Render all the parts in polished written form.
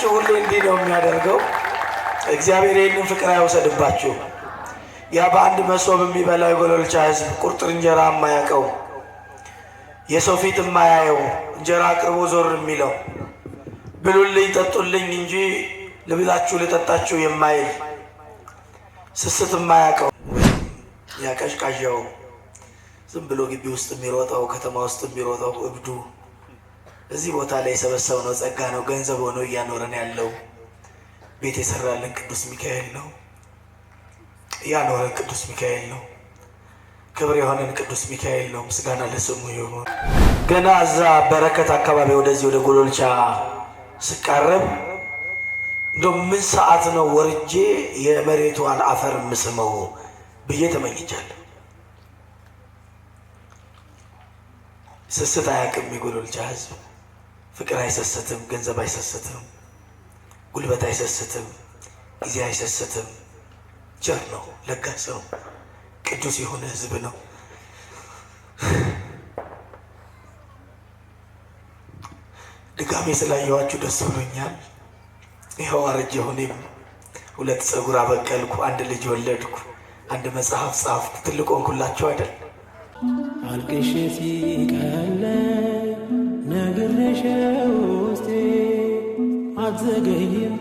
ፍቅራችሁ ሁሉ እንዲህ ነው የሚያደርገው። እግዚአብሔር ይህንን ፍቅር አይወሰድባችሁ። ያ በአንድ መሶብ የሚበላው የጎሎልቻ ሕዝብ ቁርጥር እንጀራ የማያውቀው የሰው ፊት የማያየው እንጀራ አቅርቦ ዞር የሚለው ብሉልኝ ጠጡልኝ እንጂ ልብላችሁ ልጠጣችሁ የማይል ስስት የማያውቀው ያቀሽቃዣው ዝም ብሎ ግቢ ውስጥ የሚሮጠው ከተማ ውስጥ የሚሮጠው እብዱ እዚህ ቦታ ላይ የሰበሰብነው ጸጋ ነው። ገንዘብ ሆኖ እያኖረን ያለው ቤት የሰራልን ቅዱስ ሚካኤል ነው። ያኖረን ቅዱስ ሚካኤል ነው። ክብር የሆነን ቅዱስ ሚካኤል ነው። ምስጋና ለስሙ ይሁን። ገና እዛ በረከት አካባቢ ወደዚህ ወደ ጎሎልቻ ስቃረብ እንደው ምን ሰዓት ነው ወርጄ የመሬቷን አፈር ምስመው ብዬ ተመኝቻለሁ። ስስት አያውቅም የጎሎልቻ ሕዝብ። ፍቅር አይሰስትም፣ ገንዘብ አይሰስትም፣ ጉልበት አይሰስትም፣ ጊዜ አይሰስትም። ቸር ነው፣ ለጋስ ነው፣ ቅዱስ የሆነ ሕዝብ ነው። ድጋሜ ስላየኋችሁ ደስ ብሎኛል። ይኸው አረጀሁ። እኔም 2 ፀጉር አበቀልኩ፣ 1 ልጅ ወለድኩ፣ 1 መጽሐፍ ጻፍኩ። ትልቅ ሆንኩላችሁ አይደል? አልቅሼ ሲቀለ ነግሬሽ ውስጤ አትዘገይም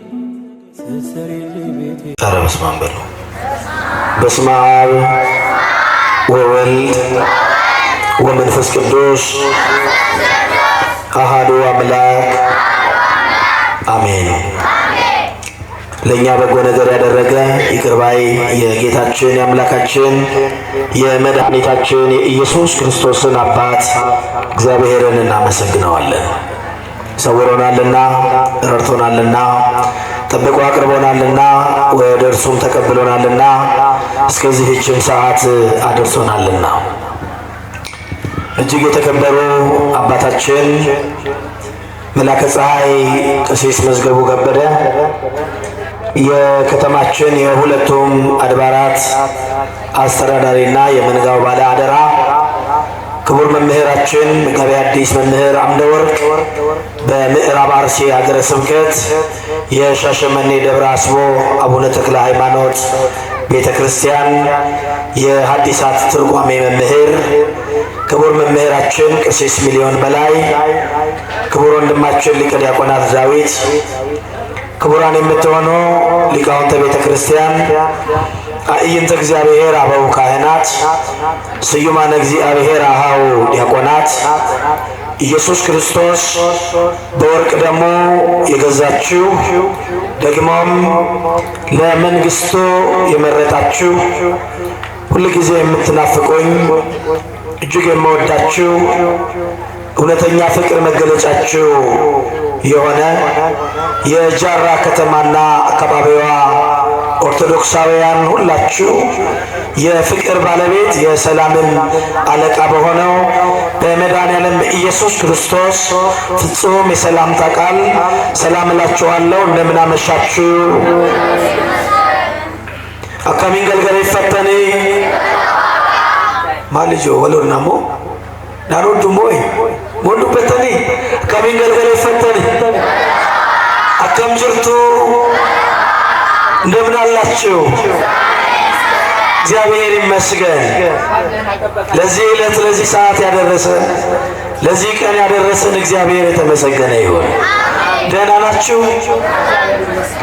ስትሰሪልኝ ቤቴ። ኧረ በስመ አብ በሉ። በስመ አብ ወወልድ ወመንፈስ ቅዱስ አሐዱ አምላክ አሜን። ለእኛ በጎ ነገር ያደረገ ይቅር ባይ የጌታችን የአምላካችን የመድኃኒታችን የኢየሱስ ክርስቶስን አባት እግዚአብሔርን እናመሰግነዋለን። ሰውሮናልና፣ ረድቶናልና፣ ጠብቆ አቅርቦናልና፣ ወደ እርሱም ተቀብሎናልና፣ እስከዚህችም ሰዓት አድርሶናልና እጅግ የተከበሩ አባታችን መላከ ፀሐይ ቀሲስ መዝገቡ ከበደ የከተማችን የሁለቱም አድባራት አስተዳዳሪና የመንጋው ባለ አደራ፣ ክቡር መምህራችን መጋቤ ሐዲስ መምህር አምደወርቅ በምዕራብ አርሲ ሀገረ ስብከት የሻሸመኔ ደብረ አስቦ አቡነ ተክለ ሃይማኖት ቤተ ክርስቲያን የሐዲሳት ትርጓሜ መምህር፣ ክቡር መምህራችን ቀሲስ ሚሊዮን በላይ፣ ክቡር ወንድማችን ሊቀ ዲያቆናት ዳዊት፣ ክቡራን የምትሆኑ ሊቃውንተ ቤተ ክርስቲያን፣ አዕይንተ እግዚአብሔር አበው ካህናት፣ ስዩማነ እግዚአብሔር አሃው ዲያቆናት፣ ኢየሱስ ክርስቶስ በወርቅ ደሙ የገዛችሁ ደግሞም ለመንግስቱ የመረጣችሁ ሁልጊዜ የምትናፍቁኝ እጅግ የምወዳችሁ እውነተኛ ፍቅር መገለጫችሁ የሆነ የጃራ ከተማና አካባቢዋ ኦርቶዶክሳውያን ሁላችሁ የፍቅር ባለቤት የሰላምን አለቃ በሆነው በመድኃኔዓለም ኢየሱስ ክርስቶስ ፍጹም የሰላምታ ቃል ሰላም እላችኋለሁ። እንደምን አመሻችሁ? አካሚን ገልገለ ይፈተኒ ማልጆ ወሎናሞ ናሮዱሞይ ሞንዱ በተኒ አካሚን ገልገለ ይፈተኒ አካም ጅርቱ እንደምን አላችሁ? እግዚአብሔር ይመስገን። ለዚህ ዕለት ለዚህ ሰዓት ያደረሰን ለዚህ ቀን ያደረሰን እግዚአብሔር የተመሰገነ ይሁን። ደህና ናችሁ?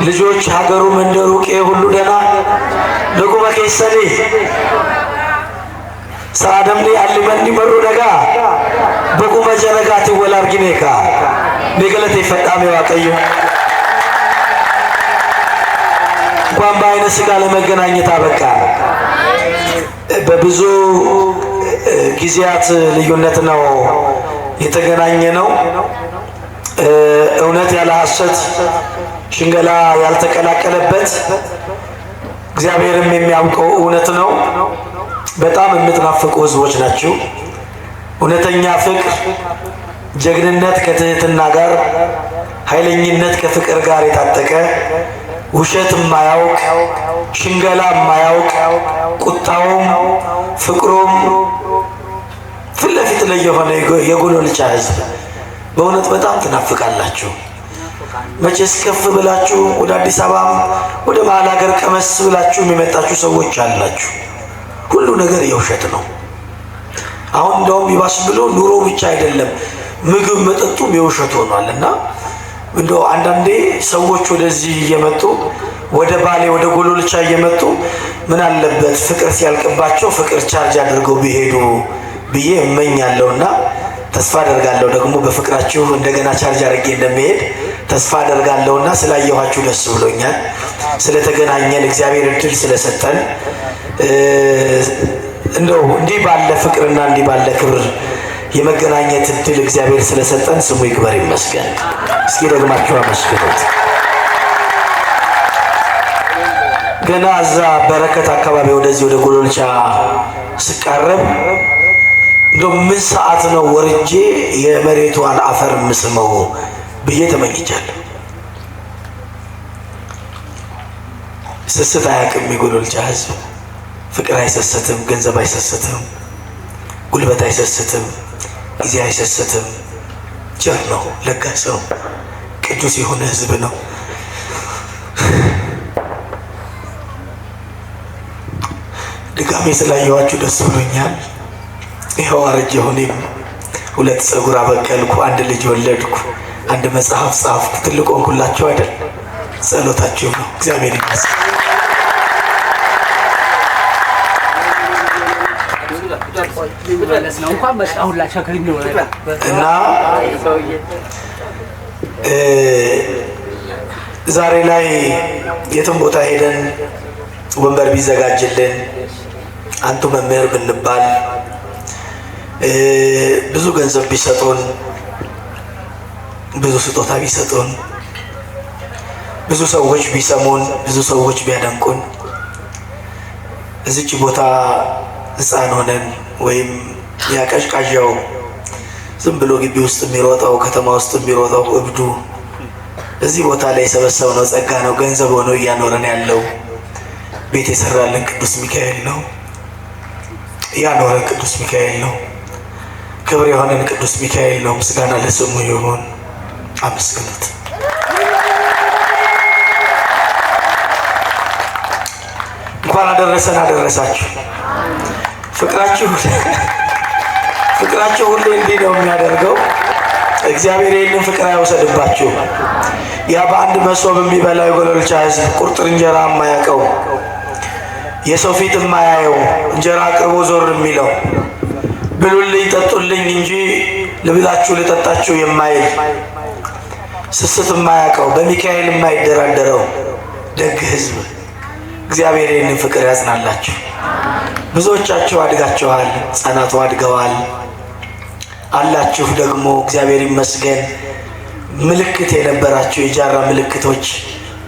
ልጆች፣ ሀገሩ፣ መንደሩ፣ ቄ ሁሉ ደህና ለቁመ ከይሰኒ ሳደምኒ አልመኒ መሩ ደጋ በቁመ ጀነጋት ወላርጊኔካ በገለቴ ፈጣሚ ዋቀዩ እንኳን በዓይነ ሥጋ ለመገናኘት አበቃ። በብዙ ጊዜያት ልዩነት ነው የተገናኘ ነው። እውነት ያለ ሐሰት ሽንገላ ያልተቀላቀለበት እግዚአብሔርም የሚያውቀው እውነት ነው። በጣም የምትናፍቁ ሕዝቦች ናችሁ። እውነተኛ ፍቅር፣ ጀግንነት ከትህትና ጋር፣ ኃይለኝነት ከፍቅር ጋር የታጠቀ ውሸት የማያውቅ ሽንገላ የማያውቅ ቁጣውም ፍቅሩም ፊት ለፊት ላይ የሆነ የጎሎልቻ ሕዝብ በእውነት በጣም ትናፍቃላችሁ። መቼስ ከፍ ብላችሁ ወደ አዲስ አበባ ወደ መሀል ሀገር ቀመስ ብላችሁ የሚመጣችሁ ሰዎች አላችሁ። ሁሉ ነገር የውሸት ነው። አሁን እንደውም ይባስ ብሎ ኑሮ ብቻ አይደለም ምግብ መጠጡም የውሸት ሆኗልና እንደው አንዳንዴ ሰዎች ወደዚህ እየመጡ ወደ ባሌ ወደ ጎሎልቻ እየመጡ ምን አለበት ፍቅር ሲያልቅባቸው ፍቅር ቻርጅ አድርገው ቢሄዱ ብዬ እመኛለሁና ተስፋ አደርጋለሁ። ደግሞ በፍቅራችሁ እንደገና ቻርጅ አድርጌ እንደሚሄድ ተስፋ አደርጋለሁና ስላየኋችሁ ደስ ብሎኛል። ስለተገናኘን እግዚአብሔር እድል ስለሰጠን እንደው እንዲህ ባለ ፍቅርና እንዲህ ባለ ክብር የመገናኘት እድል እግዚአብሔር ስለሰጠን ስሙ ይክበር ይመስገን። እስኪ ደግማችሁ አመስግኑት። ገና እዛ በረከት አካባቢ ወደዚህ ወደ ጎሎልቻ ስቃረብ እንደው ምን ሰዓት ነው ወርጄ የመሬቷን አፈር ምስመው ብዬ ተመኝቻለሁ። ስስት አያውቅም የጎሎልቻ ሕዝብ። ፍቅር አይሰስትም፣ ገንዘብ አይሰስትም፣ ጉልበት አይሰስትም፣ ጊዜ አይሰስትም። ቸር ነው፣ ለጋስ ነው፣ ቅዱስ የሆነ ሕዝብ ነው። ድጋሜ ስላየኋችሁ ደስ ብሎኛል። ይኸው አረጀሁ። እኔም 2 ፀጉር አበቀልኩ፣ 1 ልጅ ወለድኩ፣ 1 መጽሐፍ ጻፍኩ። ትልቅ ሆንኩላችሁ አይደል? ጸሎታችሁ ነው። እግዚአብሔር ይመስገን። እና ዛሬ ላይ የትም ቦታ ሄደን ወንበር ቢዘጋጅልን አንቱ መምህር ብንባል ብዙ ገንዘብ ቢሰጡን ብዙ ስጦታ ቢሰጡን ብዙ ሰዎች ቢሰሙን ብዙ ሰዎች ቢያደንቁን እዚች ቦታ ሕፃን ሆነን ወይም ያቀሽቃዣው ዝም ብሎ ግቢ ውስጥ የሚሮጠው ከተማ ውስጥ የሚሮጠው እብዱ እዚህ ቦታ ላይ የሰበሰብነው ጸጋ ነው። ገንዘብ ሆኖ እያኖረን ያለው ቤት የሰራልን ቅዱስ ሚካኤል ነው። ያኖረን ቅዱስ ሚካኤል ነው። ክብር የሆነን ቅዱስ ሚካኤል ነው። ምስጋና ለስሙ ይሁን። አመስግኑት። እንኳን አደረሰን አደረሳችሁ። ፍቅራችሁ ሁሌ እንዲህ ነው የሚያደርገው። እግዚአብሔር ይህንን ፍቅር አይወሰድባችሁ። ያ በአንድ መሶብ የሚበላው የጎሎልቻ ሕዝብ ቁርጥር እንጀራ የማያውቀው የሰው ፊት የማያየው እንጀራ አቅርቦ ዞር የሚለው ብሉልኝ ጠጡልኝ እንጂ ልብላችሁ ልጠጣችሁ የማይል ስስት የማያውቀው በሚካኤል የማይደራደረው ደግ ሕዝብ እግዚአብሔር ይህንን ፍቅር ያጽናላችሁ። ብዙዎቻችሁ አድጋችኋል፣ ሕፃናቱ አድገዋል አላችሁ። ደግሞ እግዚአብሔር ይመስገን ምልክት የነበራችሁ የጃራ ምልክቶች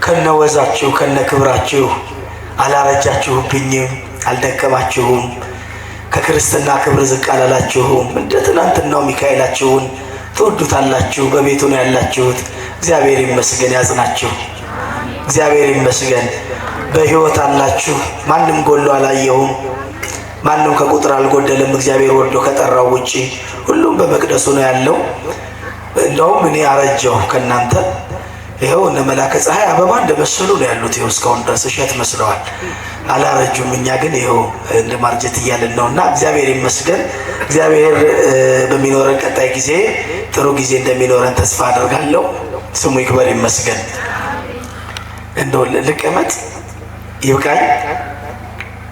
ከነወዛችሁ ከነክብራችሁ አላረጃችሁብኝም፣ አልደከማችሁም፣ ከክርስትና ክብር ዝቅ አላላችሁም። እንደ ትናንትናው ሚካኤላችሁን ትወዱታላችሁ። በቤቱ ነው ያላችሁት። እግዚአብሔር ይመስገን ያጽናችሁ። እግዚአብሔር ይመስገን በሕይወት አላችሁ። ማንም ጎሎ አላየሁም። ማንም ከቁጥር አልጎደለም። እግዚአብሔር ወርዶ ከጠራው ውጪ ሁሉም በመቅደሱ ነው ያለው። እንደውም እኔ አረጀሁ ከናንተ። ይኸው እነ መላከ ፀሐይ አበባ እንደመሰሉ ነው ያሉት። ይኸው እስካሁን ድረስ እሸት መስለዋል፣ አላረጁም። እኛ ግን ይኸው እንደ ማርጀት እያልን ነውና እግዚአብሔር ይመስገን። እግዚአብሔር በሚኖረን ቀጣይ ጊዜ ጥሩ ጊዜ እንደሚኖረን ተስፋ አደርጋለሁ። ስሙ ይክበር ይመስገን። እንደው ልቀመጥ ይብቃኝ፣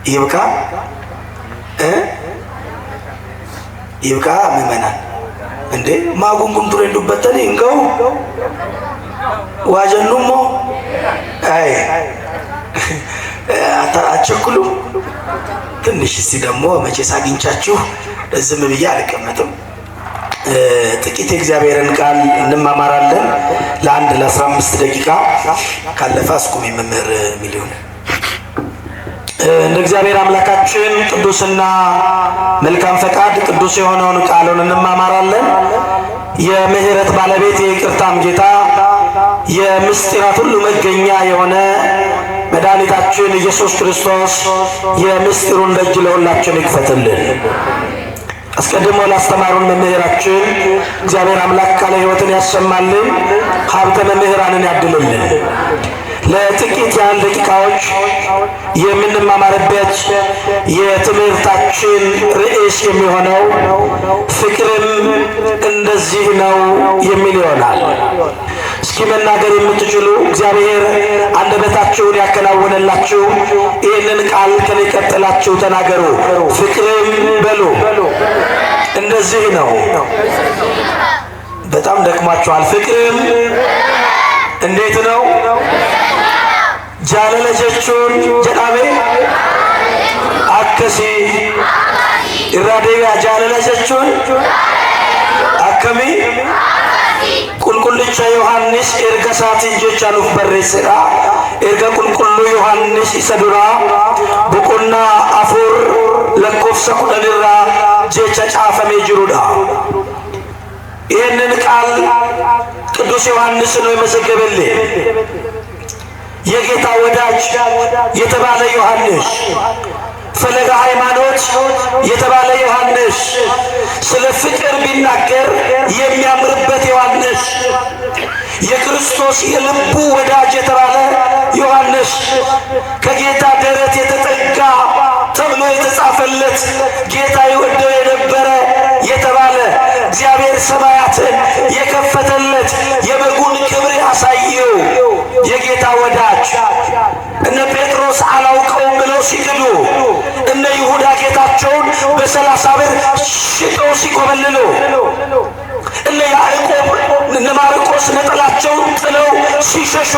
ይብቃ ይብቃ። ምእመናን እንዴ ማጉንጉም ቱሬንዱበተን እንገው ዋጀኑሞ አይ አትቸኩሉም። ትንሽ እስቲ ደግሞ መቼስ አግኝቻችሁ ዝም ብዬ አልቀመጥም። ጥቂት የእግዚአብሔርን ቃል እንማማራለን። ለ15 ደቂቃ ካለፈ አስቁም መምህር ሚሊዮን። እንደ እግዚአብሔር አምላካችን ቅዱስና መልካም ፈቃድ ቅዱስ የሆነውን ቃሉን እንማማራለን። የምህረት ባለቤት የይቅርታም ጌታ የምስጢራት ሁሉ መገኛ የሆነ መድኃኒታችን ኢየሱስ ክርስቶስ የምስጢሩን ደጅ ለሁላችን ይክፈትልን። አስቀድሞ ላስተማሩን መምህራችን እግዚአብሔር አምላክ ቃለ ሕይወትን ያሰማልን። ሀብተ መምህራንን ያድልልን። ለጥቂት ያህል ደቂቃዎች የምንማማርበት የትምህርታችን ርዕስ የሚሆነው ፍቅርም እንደዚህ ነው የሚል ይሆናል። እስኪ መናገር የምትችሉ እግዚአብሔር አንደበታችሁን ያከናወነላችሁ ይህንን ቃል ከኔ ቀጥላችሁ ተናገሩ። ፍቅርም በሉ እንደዚህ ነው። በጣም ደክማችኋል። ፍቅርም እንዴት ነው? ጃለለ ጀቹን ጀዳሜ አከሲ ኢራዴጋ ጃለለ ጀቹን አከሚ ቁልቁልቻ ዮሐንስ ኤርገሳቲን ጀቻኑፍ በሬሰዳ ኤርጋ ቁልቁሉ ዮሐንስ ኢሰዱራ ቡቁና አፉር ለኮፍሰ ኩደንራ ጀቻ ጫፈሜ ጅሩዳ። ይህንን ቃል ቅዱስ ዮሐንስ ነው የመዘገበልኝ። የጌታ ወዳጅ የተባለ ዮሐንስ፣ ፈለገ ሃይማኖት የተባለ ዮሐንስ፣ ስለ ፍቅር ቢናገር የሚያምርበት ዮሐንስ፣ የክርስቶስ የልቡ ወዳጅ የተባለ ዮሐንስ፣ ከጌታ ደረት የተጠጋ ተብሎ የተጻፈለት ጌታ ይወደው የነበረ የተባለ እግዚአብሔር ሰማያትን የከፈተለት የበጉን ክብር ያሳየው የጌታ ወዳጅ እነ ጴጥሮስ አላውቀውም ብለው ሲክዱ እነ ይሁዳ ጌታቸውን በ30 ብር ሽጠው ሲኮበልሉ እነ ያዕቆብ እነ ማርቆስ ነጠላቸውን ጥለው ሲሸሹ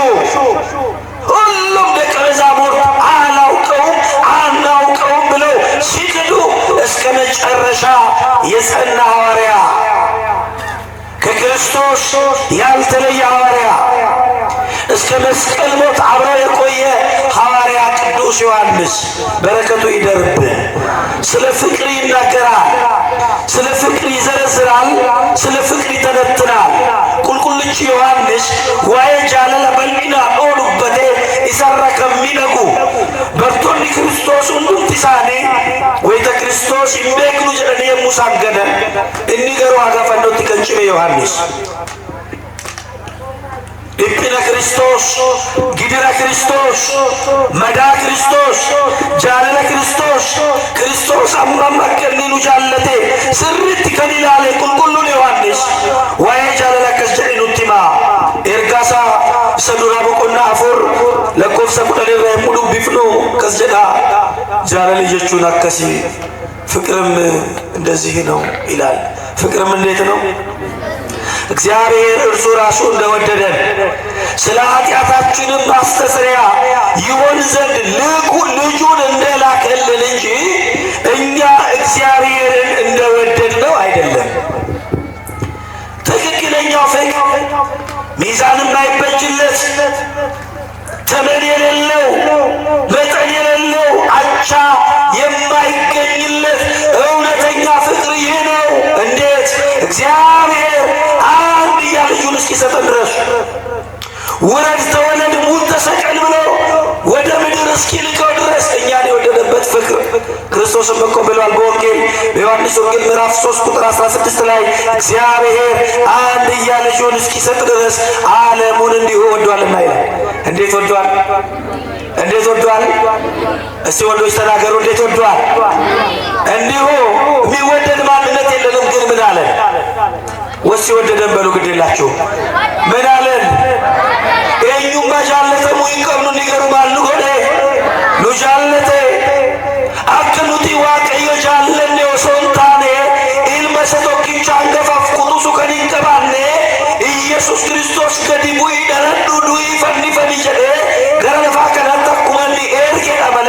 ሁሉም ደቀ መዛሙርት አናውቀውም ብለው ሲክዱ እስከ መጨረሻ የጸና ሐዋርያ ከክርስቶስ ያልተለየ ሐዋርያ እስከ መስቀል ሞት አብሮ የቆየ ሐዋርያ ቅዱስ ዮሐንስ በረከቱ ይደርብን። ስለ ፍቅር ይናገራል፣ ስለ ፍቅር ይዘረዝራል፣ ስለ ፍቅር ይተነትናል። ቁልቁልች ዮሐንስ ዋየ ጃለለ በልሚና ኦሉበቴ ይሰራ ከሚነጉ በርቶኒ ክርስቶስ ሁንዱምቲሳኔ ወይተ ክርስቶስ ይቤክኑ ጀደኔ ሙሳገነ እኒገሩ አጋፈኖት ከንጭሜ ዮሐንስ ኢፕነ ክርስቶስ ጊድረ ክርስቶስ መዳ ክርስቶስ ጃለለ ክርስቶስ አማማከኒኑ ጃለቴ ስሪት ከኒላሌ ቁልቁሉን ዮሐንስ ዋየ ጃለለ ከስጀኑቲማ ኤርጋሳ ሰዱራ በቆና አፉር ለኮፍሰ ቁደሌራ ሙሉ ቢፍኖ ከስጀዳ ጃለለ ጀቹን አከሲ ፍቅርም እንደዚህ ነው ይላል። ፍቅርም እንዴት ነው? እግዚአብሔር እርሱ ራሱ እንደወደደን ስለ ኃጢአታችንም ማስተስሪያ ይሆን ዘንድ ልጁን እንደላከልን እንጂ እኛ እግዚአብሔርን እንደወደድነው አይደለም። ትክክለኛው ፍቅር ሚዛንም አይበጅለት፣ ተመን የሌለው መጠን የሌለው አቻ የማይገኝለት እውነተኛ ፍቅር ይህ ነው። እንዴት? እግዚአብሔር አንድያ ልጁን እስኪሰጠን ድረስ ውረድ ተወለድ ሙት ተሰቀል ብሎ ወደ ምድር እስኪልከው ድረስ እኛን የወደደበት ፍቅር ክርስቶስም እኮ ብሏል በወንጌል በዮሐንስ ወንጌል ምዕራፍ 3 ቁጥር 16 ላይ እግዚአብሔር አንድያ ልጁን እስኪሰጥ ድረስ ዓለሙን እንዲሁ ወዷልና ይላል። እንዴት ወዷል? እንዴት ወዷል? እስቲ ወንዶች ተናገሩ። እንዴት ወዷል? እንዲሁ የሚወደድ ማንነት የለንም። ግን ምን አለን? ወሲ ወደደን በሉ ግዴላችሁ። ምን አለን? ኤኙማ ጃለተ ሙይቀምኑ እንዲገሩ ማሉ ሆነ ኑጃለተ አክኑቲ ዋቀዮ ጃለኔ ወሶንታኔ ኢልመሰቶኪቻ አንገፋፍ ቁጡሱ ከኒንቀባኔ ኢየሱስ ክርስቶስ ገዲቡ ይደረዱ ዱይ ፈኒ ጀዴ ገረለፋ ከናታኩመኒ ኤርጌ አመሌ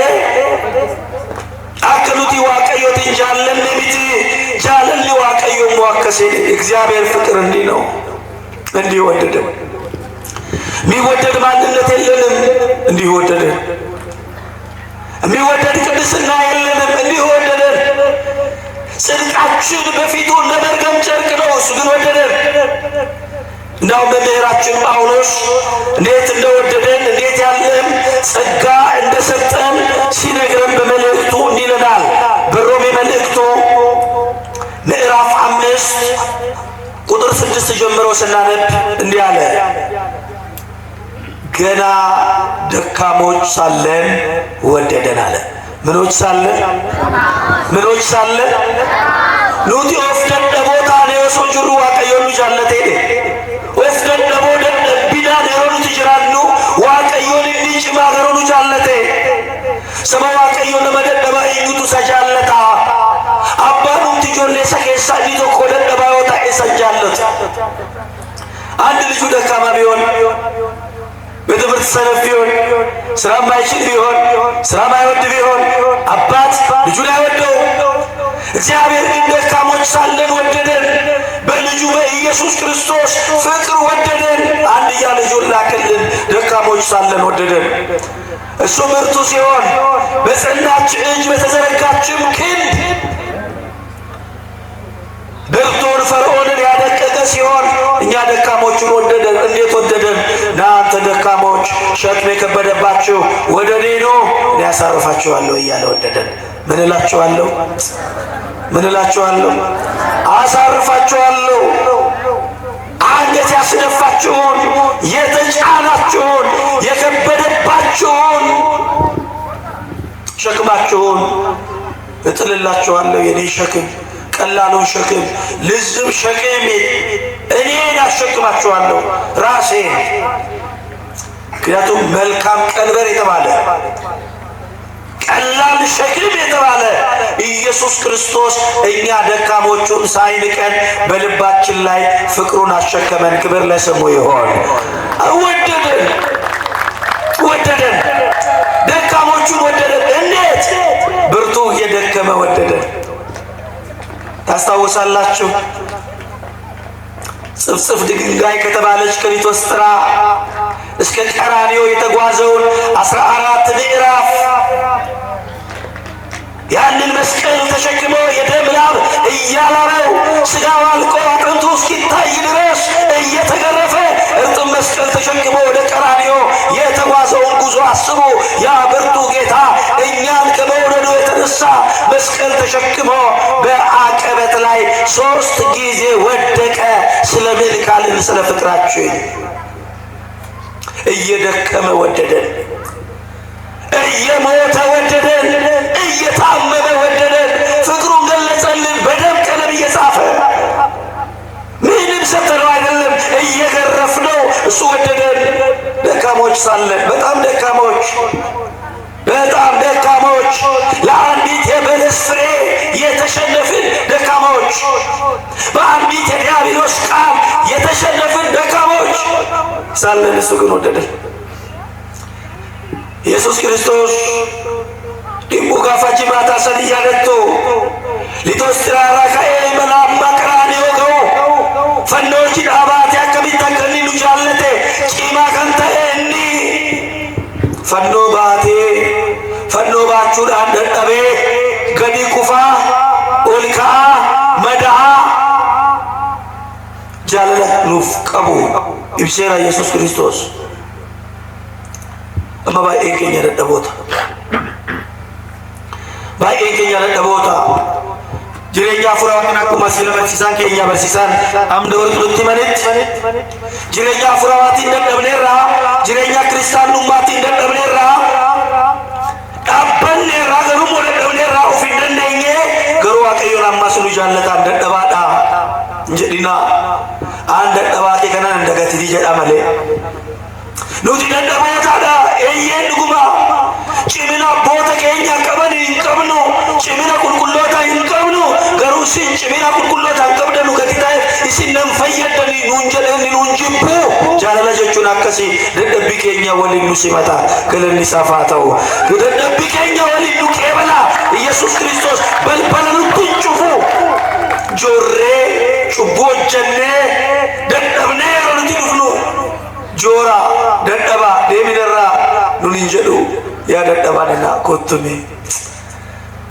አክኑቲ ዋቀዮቲን ጃለኔ ሚቲ ጃለኒ ዋቀዮ ሟከሴ እግዚአብሔር ፍቅር እንዲህ ነው። እንዲህ ወደደ። የሚወደድ ማንነት የለንም። እንዲህ ወደደን። የሚወደድ ቅድስና የለንም። እንዲህ ወደደን። ጽድቃችን በፊቱ እንደ መርገም ጨርቅ ነው፣ እሱ ግን ወደደን። እንዳውም መምህራችን ጳውሎስ እንዴት እንደወደደን እንዴት ያለን ጸጋ እንደሰጠን ሲነግረን በመልእክቱ እንዲህ ይለናል። በሮሜ መልእክቱ ምዕራፍ 5 ቁጥር 6 ጀምሮ ስናነብ እንዲህ አለ። ገና ደካሞች ሳለን ወደደን አለ። ምኖች ሳለን ኑቲ ኦፍ ደደቦታ ነዮሶ ጅሩ ዋቀዮኑ ጃለቴ ኦፍ ደደቦ ደደቢዳ ነሮኑ ትጅራኑ ዋቀዮን እንዲጭ ማገሮኑ ጃለቴ ሰማ ዋቀዮን መደደባ እዩቱ ሰጃለታ አባኑ ትጆሌ ሰኬሳ ዲቶ ኮደደባ ወጣ ሰጃለት አንድ ልጁ ደካማ ቢሆን በትምህርት ሰነፍ ቢሆን ስራ ማይችል ቢሆን ስራ ማይወድ ቢሆን አባት ልጁን አይወደው። እግዚአብሔር ግን ደካሞች ሳለን ወደደን፣ በልጁ በኢየሱስ ክርስቶስ ፍቅር ወደደን፣ አንድያ ልጁን ላከልን። ደካሞች ሳለን ወደደን። እሱ ብርቱ ሲሆን በጸናች እጅ በተዘረጋችም ክንድ ብርቱን ፈርዖንን ያደቀቀ ሲሆን እኛ ደካሞቹን ወደደን። እንዴት ወደደን? እናንተ ደካሞች ሸክም የከበደባችሁ ወደ እኔ ኑ እኔ ያሳርፋችኋለሁ እያለ ወደደን። ምን እላችኋለሁ? አሳርፋችኋለሁ። አንገት ያስደፋችሁን፣ የተጫናችሁን፣ የከበደባችሁን ሸክማችሁን እጥልላችኋለሁ። የኔ ሸክም ቀላሉን ሸክም ልዝብ ሸክም እኔን አሸክማችኋለሁ ራሴን። ምክንያቱም መልካም ቀንበር የተባለ ቀላል ሸክም የተባለ ኢየሱስ ክርስቶስ እኛ ደካሞቹን ሳይንቀን በልባችን ላይ ፍቅሩን አሸከመን። ክብር ለስሙ ይሆን። ወደደን፣ ደካሞቹን ወደደን። እንዴት? ብርቱ እየደከመ ወደደን። ታስታውሳላችሁ? ጽፍጽፍ ድንጋይ ከተባለች ከሊቶስጥራ እስከ ቀራንዮ የተጓዘውን 14 ምዕራፍ ያንን መስቀል ተሸክሞ የደም ላብ እያላረው ስጋው አልቆ አጥንቱ እስኪታይ ድረስ እየተገረፈ እርጥብ መስቀል ተሸክሞ ወደ ቀራንዮ የተጓዘውን ጉዞ አስቡ። ያ ብርቱ ጌታ እኛን ከመውደዱ የተነሳ መስቀል ተሸክሞ በአቀበት ላይ 3 ጊዜ ወደቀ። ስለምን ካልን ስለ ፍቅራችን እየደከመ ወደደን፣ እየሞተ ወደደን፣ እየታመመ ወደደን። ፍቅሩን ገለጸልን በደም ቀለም እየጻፈ ምንም ሰተነው አይደለም፣ እየገረፍነው እሱ ወደደን። ደካሞች ሳለን በጣም ደካሞች ለአንዲት የበለስ ፍሬ የተሸነፍን ደካሞች፣ በአንዲት የዲያብሎስ ቃል የተሸነፍን ደካሞች ሳለን እሱ ግን ወደደን። ኢየሱስ ክርስቶስ ዲምቡ ጋፋጂ ማታ ሰንያለቶ ሊቶስትራራ ካኤ መላማ ቀራንዮ ገው ፈኖች ዳባት ያከቢታ ከኒኑ ጃለቴ ቂማ ከንተኤኒ ፈኖ ባቹን አንደጠቤ ገዲ ኩፋ ኦልካ መድሃ ጃለለ ኑፍ ቀቡ ኢብሴራ ኢየሱስ ክርስቶስ እማ ባይኤን keenya dadhaboota jireenya furaawwan akkuma sila barsiisaan keenya barsiisaan amda warqulutti manitti jireenya furaawaatiin dadhabneerraa jireenya kiristaannummaatiin dadhabneerraa dhaabbanneerraa garummoo dadhabneerraa of hin dandeenye garuu waaqayyoon ammas nu jaallataan dadhabaadha jedhina aan dadhabaate kanan dagatii jedha malee nuti dadhabootaadha eeyyeen dhuguma cimina abboota keenya qaban hin qabnu cimina qulqulloota hin qabnu garuu isin cimina qulqulloota hin qabdanu gati ta'eef isin nan fayyadani nuun jedhani nuun jibbu jaalala jechuun akkasii dadhabbii keenya waliin nu simata galanni isaaf haa ta'u dadhabbii keenya waliin nu qeebala Yesuus Kiristoos balbala nutti hin cufu joorree cubbuu hojjannee dadhabnee yeroo nuti dhufnu joora dadhaba deeminirraa nun hin jedhu yaa dadhabaadhana kottume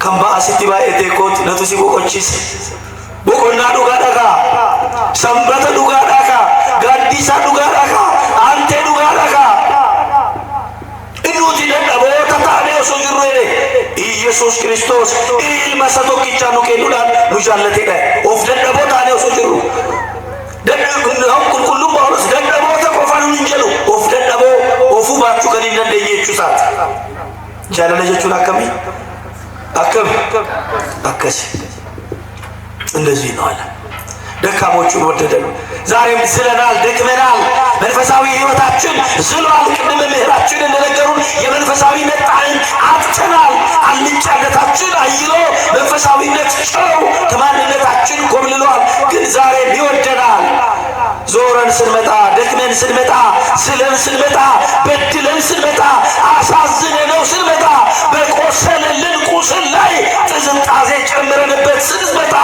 kan ba'asitti baay'atee kooti natu si boqochiise boqonnaa dhugaadha sanbata dhugaadha gaaddisaa dhugaadha aantee dhugaadha innuti dadhaboota taanee osoo jirru Yesuus Kiristoos ilma isa tokkichaa nu kennuudhaan nu jaallateedha of dadhaboo taanee osoo jirru qulqullummaa dadhaboota qofaan hin jedhu of dadhaboo ቻለ ልጆቹን አከች እንደዚህ ነው አለ። ደካሞቹን ወደደን። ዛሬም ዝለናል፣ ደክመናል። መንፈሳዊ ሕይወታችን ዝሏል። ቅድም መምህራችን እንደነገሩን የመንፈሳዊነት ጣዕም አጥተናል። አልጫነታችን አይሎ መንፈሳዊነት ጨው ከማንነታችን ኮብልሏል። ግን ዛሬም ይወደናል። ዞረን ስንመጣ፣ ደክመን ስንመጣ፣ ዝለን ስንመጣ፣ በድለን ስንመጣ፣ አሳዝነነው ስንመጣ፣ በቆሰለልን ቁስል ላይ ጥዝጣዜ ጨምረንበት ስንመጣ፣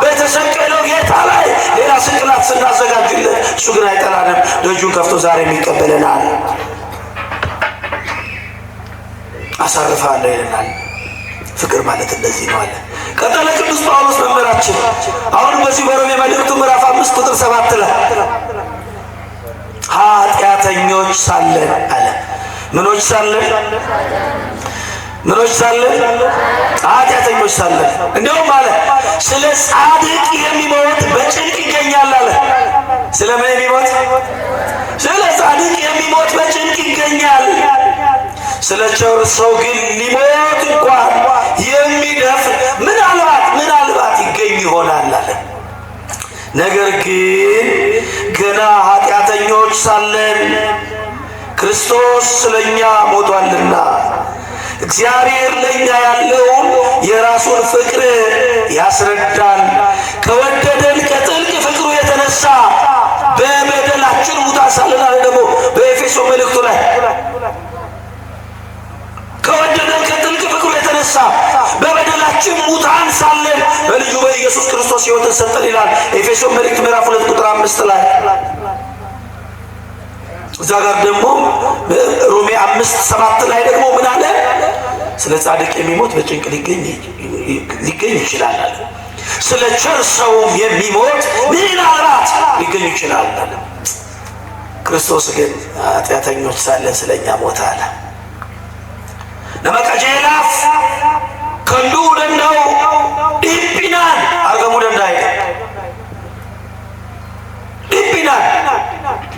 በተሰቀለው ጌታ ላይ ሌላ ስቅላት ስናዘጋጅለት እሱ ግን አይጠላንም። ደጁን ከፍቶ ዛሬም ይቀበለናል። አሳርፋለሁ ይለናል። ፍቅር ማለት እንደዚህ ነው አለ። ቀጠለ ቅዱስ ጳውሎስ መምህራችን አሁንም በዚህ በሮሜ መልእክቱ ምዕራፍ 5 ቁጥር 7 ላይ ኃጢአተኞች ሳለን አለ። ምኖች ሳለን ኃጢአተኞች ሳለን እንደውም አለ ስለ ጻድቅ የሚሞት በጭንቅ ይገኛል አለ። ስለ ምን የሚሞት? ስለ ጻድቅ የሚሞት በጭንቅ ይገኛል። ስለ ቸር ሰው ግን ሊሞት እንኳን የሚደፍር ምናልባት ይገኝ ይሆናል አለ። ነገር ግን ገና ኃጢአተኞች ሳለን ክርስቶስ ስለኛ ሞቷልና እግዚአብሔር ለኛ ያለውን የራሱን ፍቅር ያስረዳል። ከወደደን ከጥልቅ ፍቅሩ የተነሳ በበደላችን ሙታን ሳለን አለ። ደግሞ በኤፌሶ መልእክቱ ላይ ከወደደን ከጥልቅ ፍቅሩ የተነሳ በበደላችን ሙታን ሳለን በልጁ በኢየሱስ ክርስቶስ ሕይወትን ሰጠን ይላል ኤፌሶ መልእክት ምዕራፍ 2 ቁጥር 5 ላይ። እዛ ጋር ደግሞ ሮሜ 5:7 ላይ ደግሞ ምን አለ? ስለ ጻድቅ የሚሞት በጭንቅ ሊገኝ ይችላል አለ። ስለ ቸር ሰውም የሚሞት ምናልባት ሊገኝ ይችላል አለ። ክርስቶስ ግን ኃጢአተኞች ሳለን ስለኛ ሞተ አለ። ነመቀጀላፍ ከንዱ ደንዳው ዲፒናን አርገሙ ደንዳይ ዲፒናን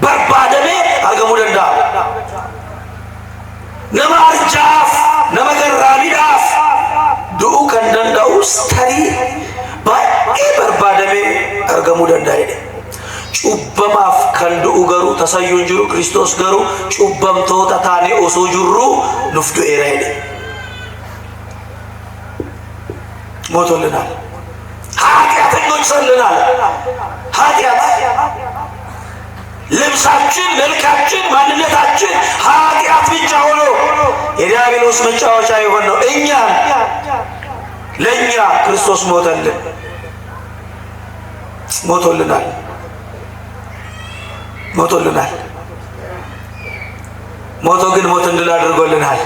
በርባደሜ አርገሙ ደንዳ ነማ አርጃፍ ነመገራሚዳፍ ዱኡ ከንደንዳውስ ተሪ ባኤ በርባደሜ አርገሙ ደንዳይ ጩበማፍ ከንዱኡ ገሩ ተሰዩን ጅሩ ክርስቶስ ገሩ ጩበምቶታ ታኔ ኦሶ ጅሩ ኑፍዱ ኤራይደ ሞቶልናል። ኃጢአተኞች ሰልናል። ኃጢአት ልብሳችን፣ መልካችን፣ ማንነታችን ኃጢአት ብቻ ሆኖ የዲያብሎስ መጫወቻ የሆን ነው። ለእኛ ክርስቶስ ሞቶልናል። ሞቶ ግን ሞትን ድል አድርጎልናል።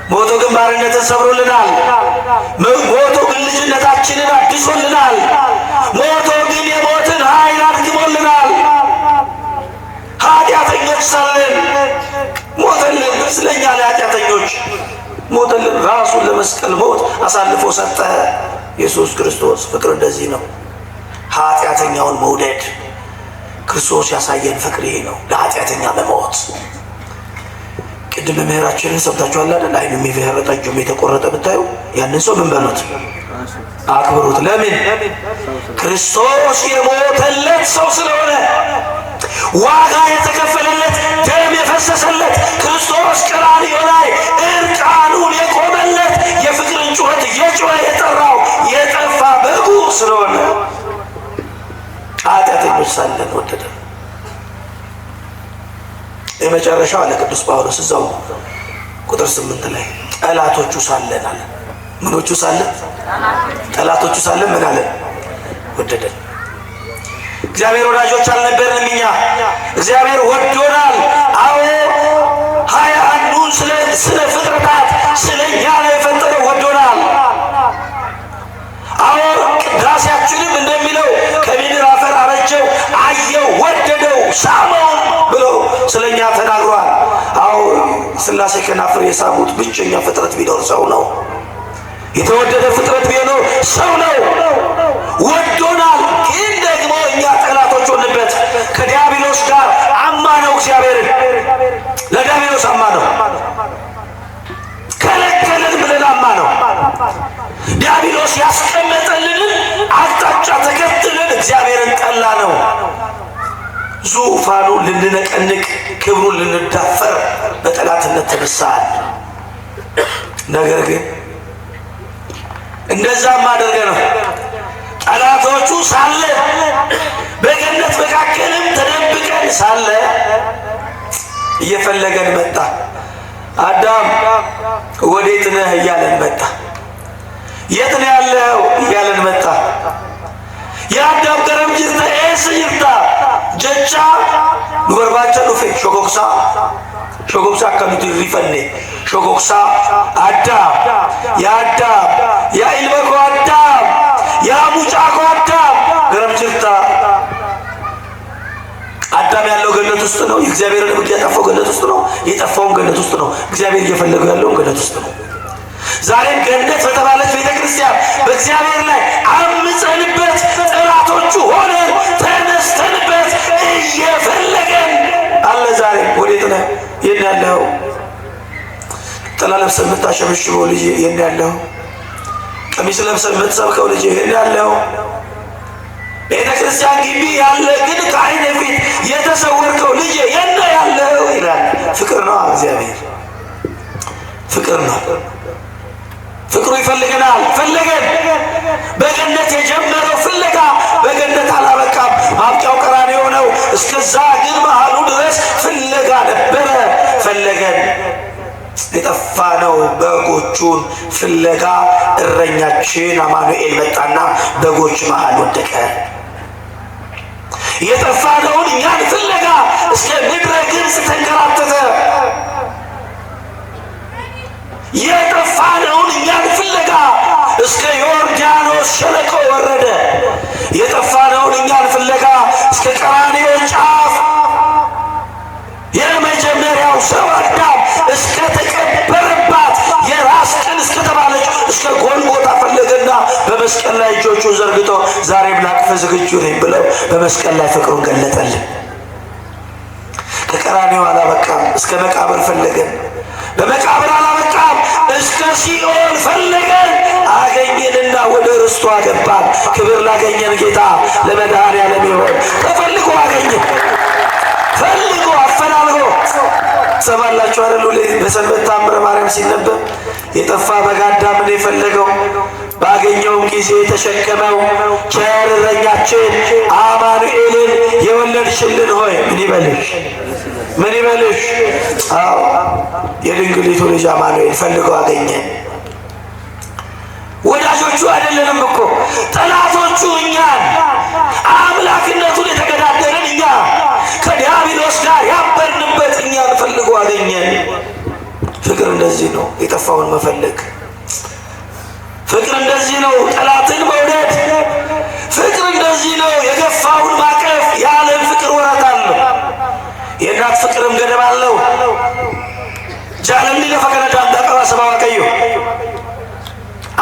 ሞቶ ግን ባርነትን ሰብሮልናል። ሞቶ ግን ልጅነታችንን አድሶልናል። ሞቶ ግን የሞትን ኃይል አድክሞልናል። ኃጢአተኞች ሳለን ሞተልን። ስለኛ ለኃጢአተኞች ሞተልን። ራሱን ለመስቀል ሞት አሳልፎ ሰጠ ኢየሱስ ክርስቶስ። ፍቅር እንደዚህ ነው። ኃጢአተኛውን መውደድ ክርስቶስ ያሳየን ፍቅር ይሄ ነው። ለኃጢአተኛ መሞት። ቅድም መምህራችንን ሰምታችኋል አይደል? አይኑ የሚፈረጠ እጁም የተቆረጠ ብታዩ ያንን ሰው ምን በሉት? አክብሩት። ለምን? ክርስቶስ የሞተለት ሰው ስለሆነ፣ ዋጋ የተከፈለለት፣ ደም የፈሰሰለት፣ ክርስቶስ ቀራንዮ ላይ እርቃኑን የቆመለት፣ የፍቅርን ጩኸት እየጮኸ የጠራው የጠፋ በጉ ስለሆነ ኃጢአተኞች ሳለን ወደደ። የመጨረሻው አለ ቅዱስ ጳውሎስ እዛው ቁጥር 8 ላይ ጠላቶቹ ሳለን አለ። ምኖቹ ሳለን? ጠላቶቹ ሳለን ምን አለ? ወደደን። እግዚአብሔር ወዳጆች አልነበርንም እኛ፣ እግዚአብሔር ወዶናል። አዎ 21ዱን ስለ ፍጥረታት ስለኛ ነው የፈጠረው፣ ወዶናል። አዎ ቅዳሴያችንም እንደሚለው ከምድር አፈር አበጀው፣ አየው፣ ወደደው፣ ሳመው ብሎ ስለኛ ተናግሯል። አዎ ሥላሴ ከናፍር የሳሙት ብቸኛ ፍጥረት ቢኖር ሰው ነው። የተወደደ ፍጥረት ቢኖር ሰው ነው። ወዶናል። ግን ደግሞ እኛ ጠላቶች ሆንበት። ከዲያብሎስ ጋር አማ ነው እግዚአብሔርን፣ ለዲያብሎስ አማ ነው። ዙፋኑ ልንነቀንቅ ክብሩን ልንዳፈር በጠላትነት ተነሳን። ነገር ግን እንደዛም አድርገን ጠላቶቹ ሳለ በገነት መካከልም ተደብቀን ሳለ እየፈለገን መጣ። አዳም ወዴት ነህ እያለን መጣ። የት ነው ያለው እያለን መጣ። የአዳም ገረም ጅርታ ኤስ ጅርታ ጀቻ ኑበርባቸ ዱፌ ሾጎክሳ ከኑት ሪፈኔ ሾጎክሳ አዳም የአዳም የኢልበኮ አዳም የሙጫኮ አዳም ገረም ጅርታ አዳም ያለው ገነት ውስጥ ነው። የእግዚአብሔርን ሕግ ያጠፋው ገነት ውስጥ ነው። የጠፋውን ገነት ውስጥ ነው። እግዚአብሔር እየፈለገው ያለው ገነት ውስጥ ነው። ዛሬም ገነት በተባለች ቤተክርስቲያን በእግዚአብሔር ላይ አምፀንበት ጠላቶቹ ሆነን ተነስተንበት እየፈለገን አለ። ዛሬ ወዴት ነህ? የት ያለው? ጥላ ለብሰህ የምታሸበሽበው ልጅ የት ያለው? ቀሚስ ለብሰህ የምትሰብከው ልጅ የት ያለው? ቤተክርስቲያን ግቢ ያለ ግን ከዓይነ ፊት የተሰወርከው ልጅ የት ያለው ይላል። ፍቅር ነው እግዚአብሔር፣ ፍቅር ነው። ፍቅሩ ይፈልገናል። ፈለገን። በገነት የጀመረው ፍለጋ በገነት አላበቃም። ማብቂያው ቀራንዮ ነው። እስከዛ ግን መሃሉ ድረስ ፍለጋ ነበረ። ፈለገን። የጠፋነው በጎቹን ፍለጋ እረኛችን አማኑኤል መጣና በጎች መሃል ወደቀ። የጠፋነውን እኛን ፍለጋ እስከ ምድረ ግብፅ ተንከራተተ። የጠፋነውን እኛን ፍለጋ እስከ ዮርዳኖስ ሸለቆ ወረደ። የጠፋነውን እኛን ፍለጋ እስከ ቀራንዮ ጫፍ የመጀመሪያው ሰው አዳም እስከ ተቀበረባት የራስ ቅል እስከተባለች እስከ ጎልጎታ ፈለገና በመስቀል ላይ እጆቹን ዘርግቶ ዛሬም ላቅፍህ ዝግጁ ነኝ ብለው በመስቀል ላይ ፍቅሩን ገለጠልን። ከቀራንዮ አላበቃም፣ እስከ መቃብር ፈለገን። በመቃብር አላበቃም፣ እስከ ሲኦል ፈለገን። አገኘንና ወደ ርስቱ አገባን። ክብር ላገኘን ጌታ ለመድኃኔዓለም ይሁን። ተፈልጎ አገኘን፣ ፈልጎ አፈላልጎ። ሰማላችሁ አይደል? በሰንበት ታምረ ማርያም ሲነበብ የጠፋ በግ አዳምን የፈለገው ባገኘውም ጊዜ ተሸከመው። ቸር እረኛችን አማኑኤልን የወለድሽልን ሆይ ምን ይበልሽ? ምን ይበልሽ? አዎ የድንግሊቱ ልጅ አማኑኤል ፈልገው አገኘን። ወዳጆቹ አይደለንም እኮ ጠላቶቹ እኛን፣ አምላክነቱን የተገዳደርን እኛ፣ ከዲያብሎስ ጋር ያበርንበት እኛን ፈልጎ አገኘን። ፍቅር እንደዚህ ነው፣ የጠፋውን መፈለግ። ፍቅር እንደዚህ ነው፣ ጠላትን መውደድ። ፍቅር እንደዚህ ነው፣ የገፋውን ማቀፍ። የዓለም ፍቅር ወረት አለው፣ የእናት ፍቅርም ገደብ አለው። ጃለኒ ለፈቀደ ዳንዳቀባ ሰባዋ ቀዩ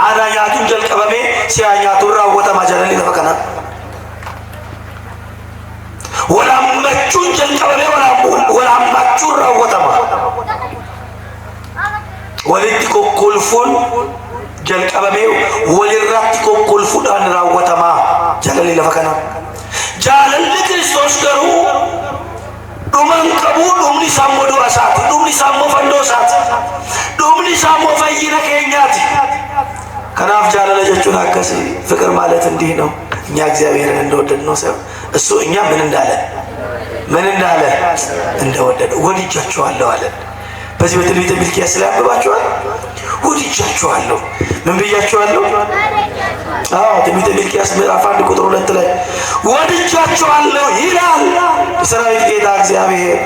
አዳኛቱን ጀልቀበሜ ሲያኛቱ ራወተማ ጃለኒ ለፈቀና ወላመቹን ጀልቀበሜ ወላማቹን ራወተማ ወልቲ ኮኮልፉን ጀልቀበሜ ወልራቲ ኮኮልፉዳን ራወተማ ጃለኒ ለፈቀና ጃለኒ ክርስቶስ ገሩ ዱመን ቀቡ ዱምኒ ሳሞ ዱአሳት ዱምኒ ሳሞ ፈንዶሳት ዱምኒ ሳሞ ፈይነ ከኛት ከናፍ ጃለለ ጀቹን አከሲ ፍቅር ማለት እንዲህ ነው። እኛ እግዚአብሔርን እንደወደድ ነው ሰው እሱ እኛ ምን እንዳለ እንደወደደ ወድጃችኋለሁ አለ። በዚህ በትንቢተ ሚልክያስ ላይ አንብባችኋል። ወድጃችኋለሁ። ምን ብያችኋለሁ? አዎ ትንቢተ ሚልክያስ ምዕራፍ 1 ቁጥር 2 ላይ ወድጃችኋለሁ ይላል የሰራዊት ጌታ እግዚአብሔር።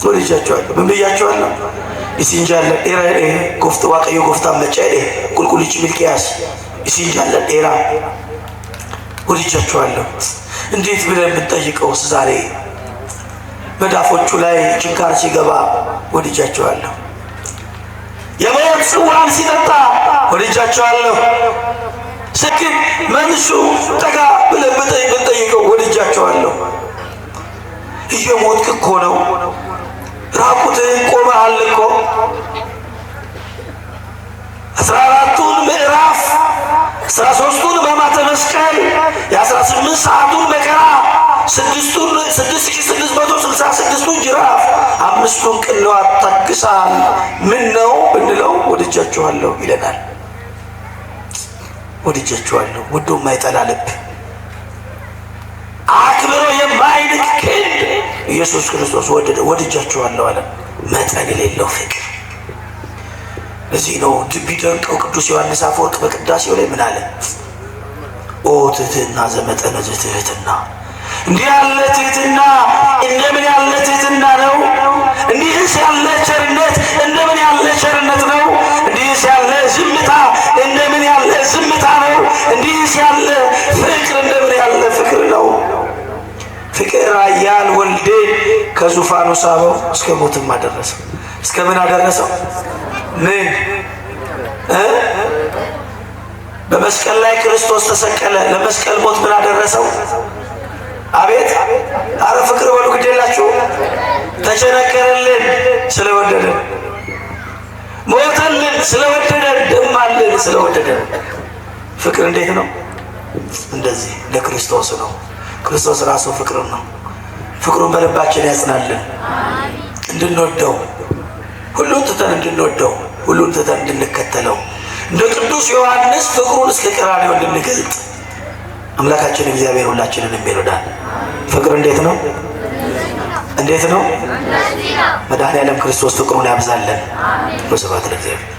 ወድጃችኋለሁ። ምን ብያችኋለሁ? ኢሲንጃለ ኤራ ጎፍታ ዋቀዮ ጎፍታ መጨደ ቁልቁልጭ ሚልክያስ ኢሲንጃለ ኤራ ወድጃችኋለሁ። እንዴት ብለን ብንጠይቀው ዛሬ መዳፎቹ ላይ ችንካር ሲገባ ወድጃችኋለሁ። የሞት ጽዋን ሲጠጣ ወድጃችኋለሁ። ስክን መንሱ ጠጋ ብለን ብንጠይቀው ወድጃችኋለሁ። እየሞትክ እኮ ነው፣ ራቁትህን ቆመሃል እኮ 14ቱን ምዕራፍ 13ቱን ሕማማተ መስቀል የ18 ሰዓቱን መከራ 6666ቱን ጅራፍ 5ቱን ቅንዋት ታግሳል። ምን ነው ብንለው ወድጃችኋለሁ ይለናል። ወድጃችኋለሁ ወዶ የማይጠላ ልብ፣ አክብሮ የማይንቅ ክንድ ኢየሱስ ክርስቶስ ወድጃችኋለሁ አለ። መጠን የሌለው ፍቅር። እዚህ ነው ቢደንቀው ቅዱስ ዮሐንስ አፈወርቅ በቅዳሴው ላይ ምን አለ? ኦ ትሕትና ዘመጠነ ዘትሕትና። እንዲህ ያለ ትሕትና እንደምን ያለ ትሕትና ነው! እንዲህስ ያለ ቸርነት እንደምን ያለ ቸርነት ነው! እንዲህስ ያለ ዝምታ እንደምን ያለ ዝምታ ነው! እንዲህስ ያለ ፍቅር እንደምን ያለ ፍቅር ነው! ፍቅር ኃያል ወልዴን ከዙፋኑ ሳበው እስከ ሞትም አደረሰው። እስከ ምን አደረሰው? ምን በመስቀል ላይ ክርስቶስ ተሰቀለ። ለመስቀል ሞት ምን አደረሰው? አቤት! አረ ፍቅር በሉ ግድ የላችሁ። ተቸነከረልን ስለወደደን፣ ሞተልን ስለወደደን፣ ደማልን ስለወደደን። ፍቅር እንዴት ነው? እንደዚህ ለክርስቶስ ነው። ክርስቶስ ራሱ ፍቅር ነው። ፍቅሩን በልባችን ያጽናልን፣ እንድንወደው፣ ሁሉን ትተን እንድንወደው፣ ሁሉን ትተን እንድንከተለው፣ እንደ ቅዱስ ዮሐንስ ፍቅሩን እስከ ቀራንዮ እንድንገልጥ አምላካችን እግዚአብሔር ሁላችንን ይርዳን። ፍቅር እንዴት ነው? እንዴት ነው? መድኃኔዓለም ክርስቶስ ፍቅሩን ያብዛልን። ወስብሐት ለእግዚአብሔር።